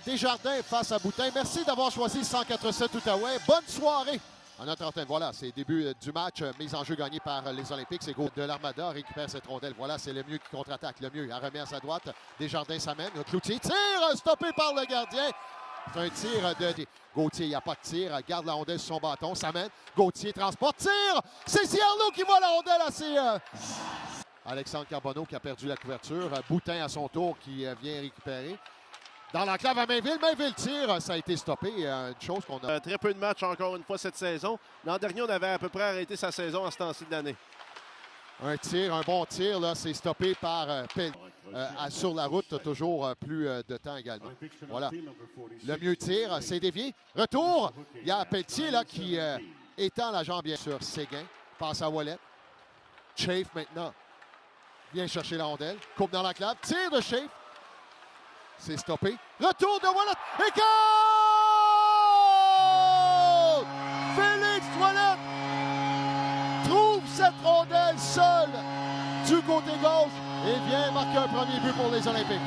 Desjardins face à Boutin. Merci d'avoir choisi 104.7 Outaouais. Bonne soirée à notre antenne. Voilà, c'est le début du match. Mise en jeu gagnée par les Olympiques. C'est Go de l'Armada. Récupère cette rondelle. Voilà, c'est le mieux qui contre-attaque. Le mieux, elle remet à sa droite. Desjardins s'amène. Cloutier tire, stoppé par le gardien. C'est un tir de Gauthier. Il n'y a pas de tir. Garde la rondelle sur son bâton. S'amène. Gauthier transporte. Tire. C'est Ciarlo qui voit la rondelle assez... Alexandre Carbonneau qui a perdu la couverture. Boutin à son tour qui vient récupérer. Dans l'enclave à Mainville. Mainville tire. Ça a été stoppé. Une chose qu'on a... Très peu de matchs encore une fois cette saison. L'an dernier, on avait à peu près arrêté sa saison à ce temps-ci de l'année. Un tir, un bon tir. Là, c'est stoppé par sur la route. Toujours plus de temps également. Voilà. Le mieux tire. C'est dévié. Retour. Il y a Pelletier là, qui étend la jambe bien sur Séguin. Passe à Wallet. Chafe maintenant. Vient chercher la rondelle. Coupe dans l'enclave. Tir de Chafe. C'est stoppé. Retour de Wallet. Et goal! Félix Wallet trouve cette rondelle seule du côté gauche et vient marquer un premier but pour les Olympiques.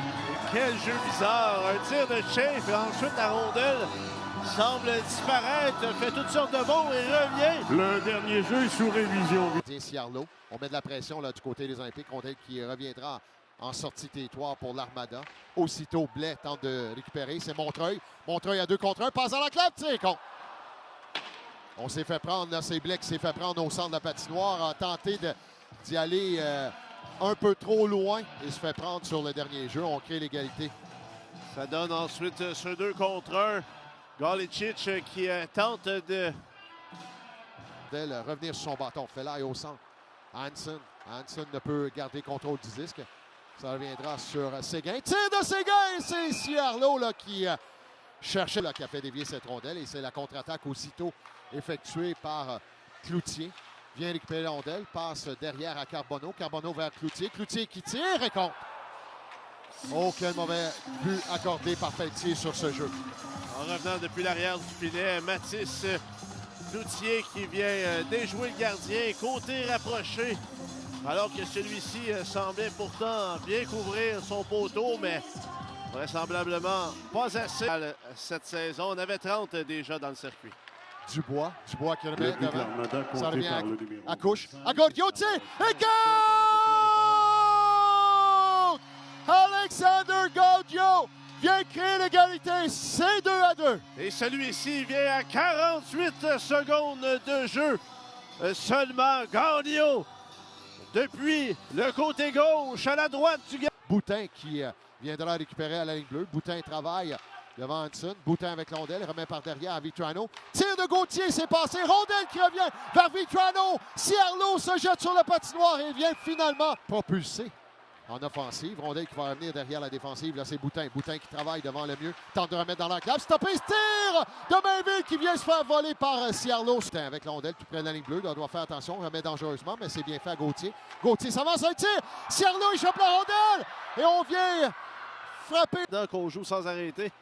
Quel jeu bizarre. Un tir de Chafe et ensuite la rondelle semble disparaître, fait toutes sortes de bonds et revient. Le dernier jeu est sous révision. Ciarlo. On met de la pression là, du côté des Olympiques. Rondelle qui reviendra en sortie territoire pour l'Armada. Aussitôt, Blais tente de récupérer. C'est Montreuil. Montreuil à 2 contre 1. Passe dans la clave. Tire contre. On s'est fait prendre. Là, c'est Blais qui s'est fait prendre au centre de la patinoire. A tenté d'y aller un peu trop loin et se fait prendre sur le dernier jeu. On crée l'égalité. Ça donne ensuite ce 2 contre 1. Galicic qui tente de revenir sur son bâton. Fellaille au centre. Hansen. Hansen ne peut garder contrôle du disque. Ça reviendra sur Séguin. Tir de Séguin! C'est Ciarlo là, qui cherchait, là, qui a fait dévier cette rondelle. Et c'est la contre-attaque aussitôt effectuée par Cloutier. Vient récupérer la rondelle. Passe derrière à Carbonneau. Carbonneau vers Cloutier. Cloutier qui tire et compte. Oh, quel mauvais but accordé par Pelletier sur ce jeu. En revenant depuis l'arrière du filet, Mathis Cloutier qui vient déjouer le gardien. Côté rapproché. Alors que celui-ci semblait pourtant bien couvrir son poteau, mais vraisemblablement pas assez cette saison. On avait 30 déjà dans le circuit. Dubois qui remet devant. Ça revient à couche. À gauche, Gauthier! Et goal! Alexander Gaudio vient créer l'égalité. C'est 2-2. Et celui-ci vient à 48 secondes de jeu. Seulement Gaudio. Depuis le côté gauche, à la droite du gars. Boutin qui viendra récupérer à la ligne bleue. Boutin travaille devant Hansen. Boutin avec la rondelle, remet par derrière à Vitrano. Tir de Gauthier, c'est passé. Rondelle qui revient vers Vitrano. Ciarlo se jette sur le patinoire et vient finalement propulser en offensive. Rondelle qui va revenir derrière la défensive. Là, c'est Boutin. Boutin qui travaille devant le mieux. Tente de remettre dans l'enclave. Stoppé, tir de Mainville qui vient se faire voler par Ciarlo. Avec la rondelle tout près de la ligne bleue. Là, on doit faire attention. Remet dangereusement, mais c'est bien fait à Gauthier. Gauthier s'avance un tir. Ciarlo échappe la rondelle. Et on vient frapper. Donc, on joue sans arrêter.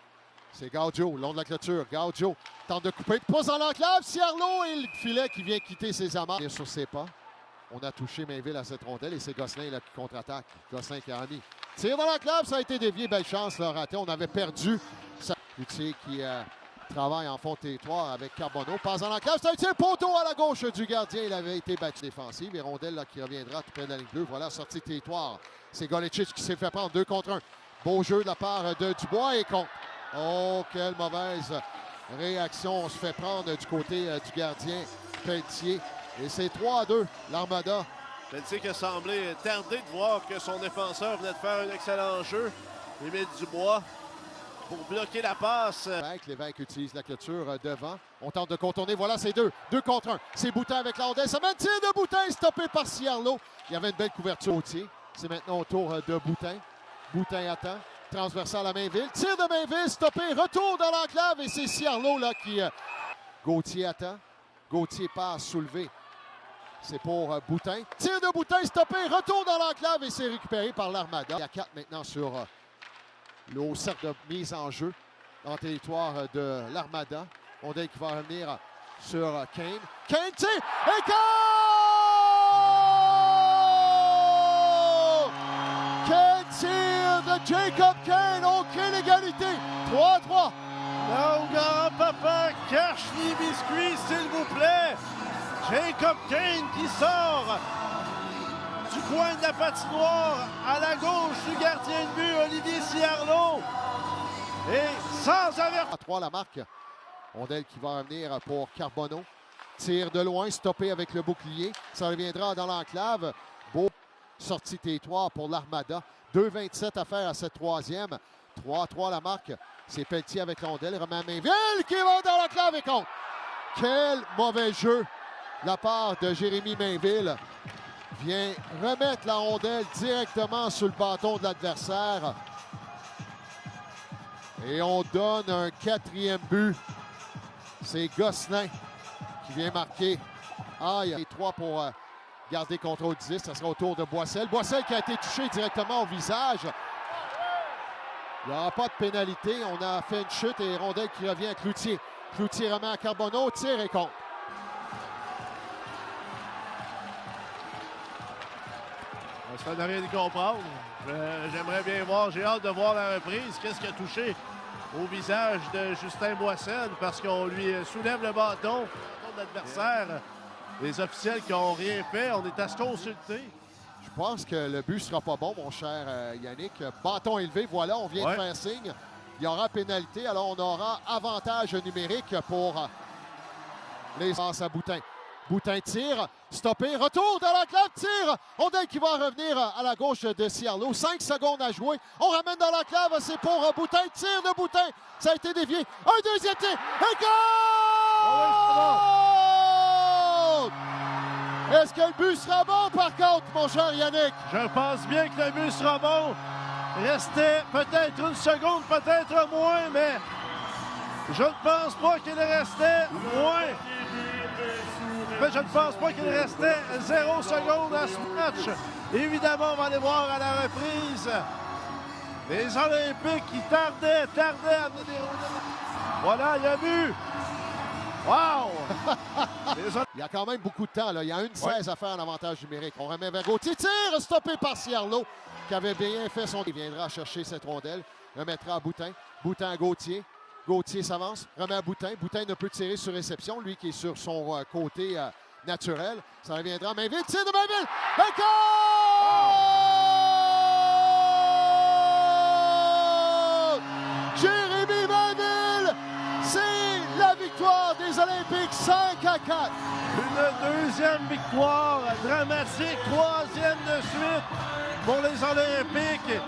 C'est Gaudio, long de la clôture. Gaudio tente de couper. Pose dans l'enclave. Ciarlo et le filet qui vient quitter ses amarres. Sur ses pas. On a touché Mainville à cette rondelle et c'est Gosselin là, qui contre-attaque. Gosselin qui a remis. Tire dans l'enclave, ça a été dévié. Belle chance, là, raté. On avait perdu. Cloutier qui travaille en fond de territoire avec Carbonneau. Passe dans l'enclave, c'est un tir poteau à la gauche du gardien. Il avait été battu défensif. Et rondelle là, qui reviendra tout près de la ligne bleue. Voilà, sortie de territoire. C'est Galicic qui s'est fait prendre 2 contre 1. Beau jeu de la part de Dubois et contre. Oh, quelle mauvaise réaction. On se fait prendre du côté du gardien Pelletier. Et c'est 3-2, l'Armada. Pelletier qui a semblé tarder de voir que son défenseur venait de faire un excellent jeu. Émile Dubois pour bloquer la passe. Lévesque utilise la clôture devant. On tente de contourner. Voilà, c'est 2 contre 1. C'est Boutin avec la rondelle. Ça mène tir de Boutin, stoppé par Ciarlo. Il y avait une belle couverture au tir. C'est maintenant au tour de Boutin. Boutin attend. Transversal à Mainville. Tir de Mainville, stoppé. Retour dans l'enclave et c'est Ciarlo là qui... Gauthier attend. Gauthier passe soulevé. C'est pour Boutin. Tir de Boutin stoppé. Retour dans l'enclave et c'est récupéré par l'Armada. Il y a 4 maintenant sur le haut cercle de mise en jeu dans le territoire de l'Armada. On dit qu'il va revenir sur Kane. Kane tire et goal! Quel tir de de Jacob Kane. On crée l'égalité. 3-3. Non, grand-papa, cache les biscuits, s'il vous plaît. Jacob Kane qui sort du coin de la patinoire à la gauche du gardien de but, Olivier Ciarlot. Et sans avertissement. À 3 la marque. Rondelle qui va revenir pour Carbonneau. Tire de loin, stoppé avec le bouclier. Ça reviendra dans l'enclave. Beau sortie T3 pour l'Armada. 2,27 à faire à cette troisième. 3-3 la marque. C'est Pelletier avec Rondelle. Romain Mainville qui va dans l'enclave et compte. Quel mauvais jeu de la part de Jérémy Mainville. Vient remettre la rondelle directement sur le bâton de l'adversaire. Et on donne un 4e but. C'est Gosselin qui vient marquer. Ah, il y a 3 pour garder contrôle 10. Ça sera au tour de Boissel. Boissel qui a été touché directement au visage. Il n'y aura pas de pénalité. On a fait une chute et rondelle qui revient à Cloutier. Cloutier remet à Carbonneau. Tire et compte. Ça n'a rien de comprendre. J'aimerais bien voir, j'ai hâte de voir la reprise. Qu'est-ce qui a touché au visage de Justin Boissel parce qu'on lui soulève le bâton de l'adversaire. Les officiels qui n'ont rien fait, on est à se consulter. Je pense que le but ne sera pas bon, mon cher Yannick. Bâton élevé, voilà, on vient de faire signe. Il y aura pénalité, alors on aura avantage numérique pour les passes à Boutin. Boutin tire, stoppé, retour dans l'enclave, tire. Rondelle qui va revenir à la gauche de Ciarlot. 5 secondes à jouer. On ramène dans l'enclave, c'est pour Boutin. Tire de Boutin. Ça a été dévié. Un deuxième tir. Et goal! Est-ce que le but sera bon par contre, mon cher Yannick? Je pense bien que le but sera bon. Restait peut-être une seconde, peut-être moins, mais je ne pense pas qu'il restait moins. Mais je ne pense pas qu'il restait 0 secondes à ce match. Évidemment, on va aller voir à la reprise. Les Olympiques qui tardaient à amener des rondelles. Voilà, il y a but. Wow! Il y a quand même beaucoup de temps. Là. Il y a 1-16 à faire en avantage numérique. On remet vers Gauthier. Tire stoppé par Ciarlot, qui avait bien fait son... Il viendra chercher cette rondelle. Remettra à Boutin. Boutin à Gauthier. Gauthier s'avance, remet à Boutin. Boutin ne peut tirer sur réception, lui qui est sur son côté naturel. Ça reviendra. Mainville, tire de Mainville! Un goal! Jérémy Mainville! C'est la victoire des Olympiques, 5-4. Une deuxième victoire dramatique, 3e de suite pour les Olympiques.